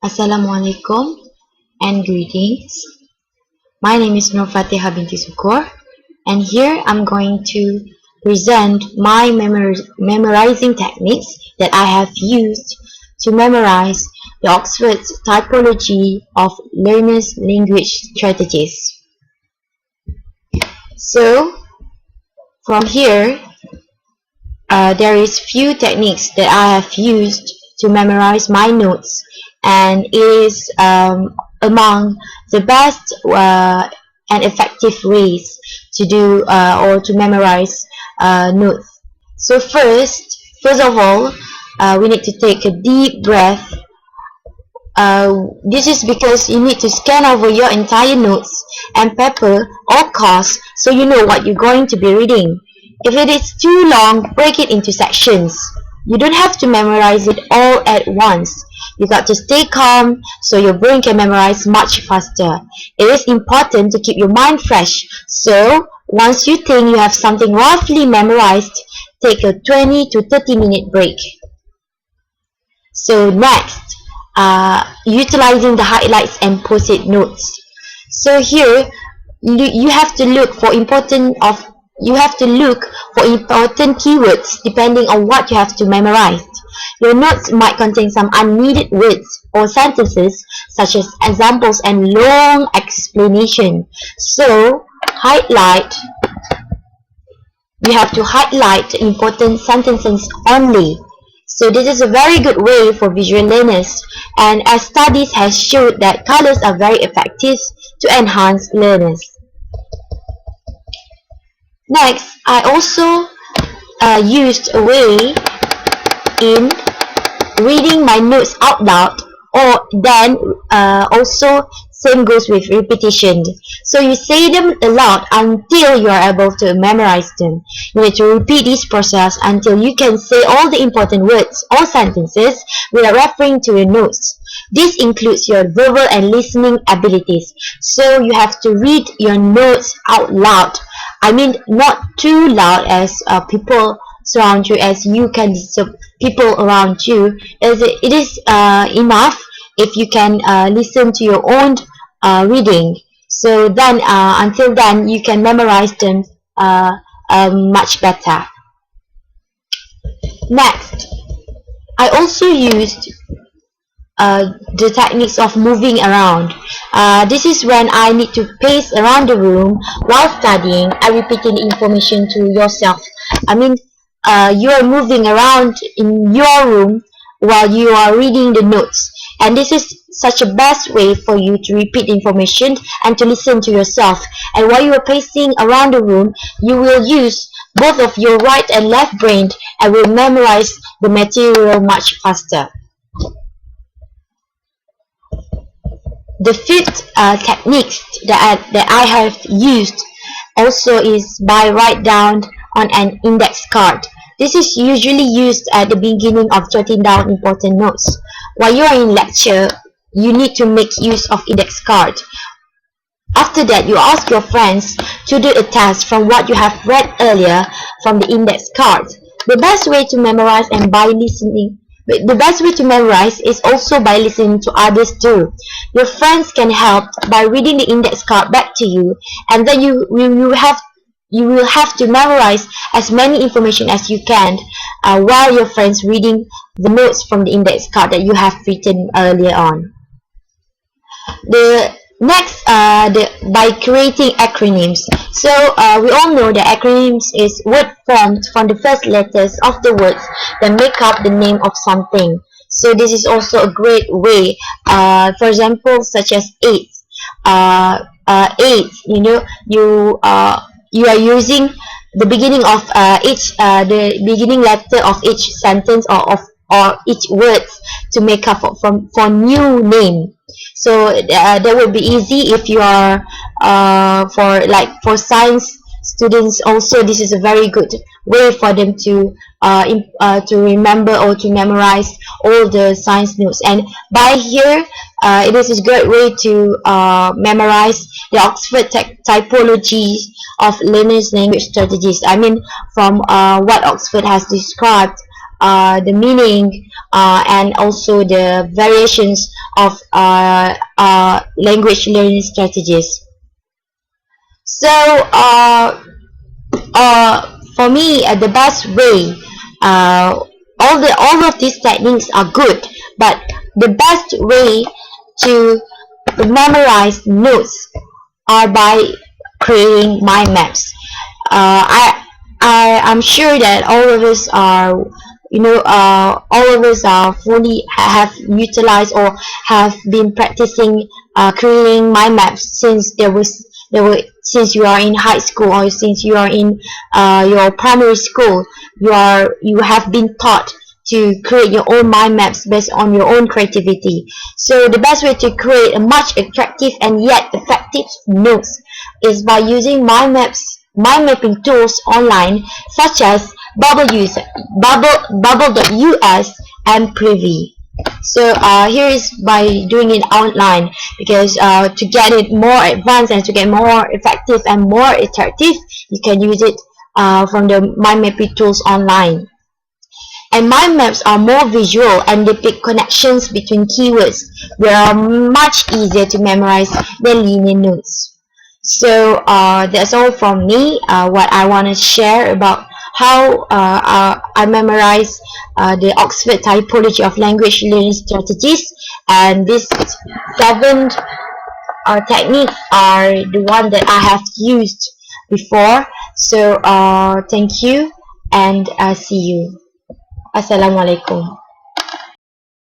Assalamualaikum and greetings. My name is Nur Fatiha binti Sukur, and here I'm going to present my memorizing techniques that I have used to memorize the Oxford's typology of learners' language strategies. So from here, there is few techniques that I have used to memorize my notes, and it is among the best and effective ways to do or to memorize notes. So first of all, we need to take a deep breath. This is because you need to scan over your entire notes and paper or course so you know what you're going to be reading. If it is too long, break it into sections. You don't have to memorize it all at once. You got to stay calm so your brain can memorize much faster. It is important to keep your mind fresh. So, once you think you have something roughly memorized, take a 20 to 30-minute break. So next, utilizing the highlights and post-it notes. So here, you have to look for important keywords depending on what you have to memorize. Your notes might contain some unneeded words or sentences such as examples and long explanation. So you have to highlight important sentences only. So this is a very good way for visual learners, and as studies has showed that colors are very effective to enhance learners. Next, I also used a way in reading my notes out loud, or then also same goes with repetition. So you say them aloud until you are able to memorize them. You need to repeat this process until you can say all the important words or sentences without referring to your notes. This includes your verbal and listening abilities. So you have to read your notes out loud. I mean, not too loud as people surround you, as you can disturb people around you. It is enough if you can listen to your own reading. So then, until then, you can memorize them much better. Next, I also used the techniques of moving around. This is when I need to pace around the room while studying and repeating the information to yourself. I mean, you are moving around in your room while you are reading the notes, and this is such a best way for you to repeat information and to listen to yourself. And while you are pacing around the room, you will use both of your right and left brain and will memorize the material much faster. The fifth technique that I have used also is by write down on an index card. This is usually used at the beginning of jotting down important notes. While you are in lecture, you need to make use of index card. After that, you ask your friends to do a test from what you have read earlier from the index card. The best way to memorize is also by listening to others too. Your friends can help by reading the index card back to you, and then you will have to memorize as many information as you can while your friends reading the notes from the index card that you have written earlier on. The next, by creating acronyms. So we all know that acronyms is word formed from the first letters of the words that make up the name of something. So this is also a great way. For example, such as AIDS. AIDS. You are using the beginning of the beginning letter of each sentence or each words to make up for new name. So that would be easy if you are for science students. Also, this is a very good way for them to remember or to memorize all the science notes. And by here, it is a great way to memorize the Oxford typology of learners' language strategies. I mean, from what Oxford has described, the meaning and also the variations of language learning strategies. So for me, the best way, all of these techniques are good, but the best way to memorize notes are by creating mind maps. I'm sure that all of us are, all of us are fully have utilized or have been practicing creating mind maps since there were since you are in high school, or since you are in your primary school. You have been taught to create your own mind maps based on your own creativity. So the best way to create a much attractive and yet effective notes is by using mind mapping tools online, such as Bubble.us and Privy. So here is by doing it online, because to get it more advanced and to get more effective and more attractive, you can use it from the mind mapping tools online. And mind maps are more visual and depict connections between keywords, which are much easier to memorize than linear notes. So that's all from me. What I want to share about how I memorize the Oxford typology of language learning strategies, and these 7 techniques are the one that I have used before. So thank you, and see you. Assalamualaikum.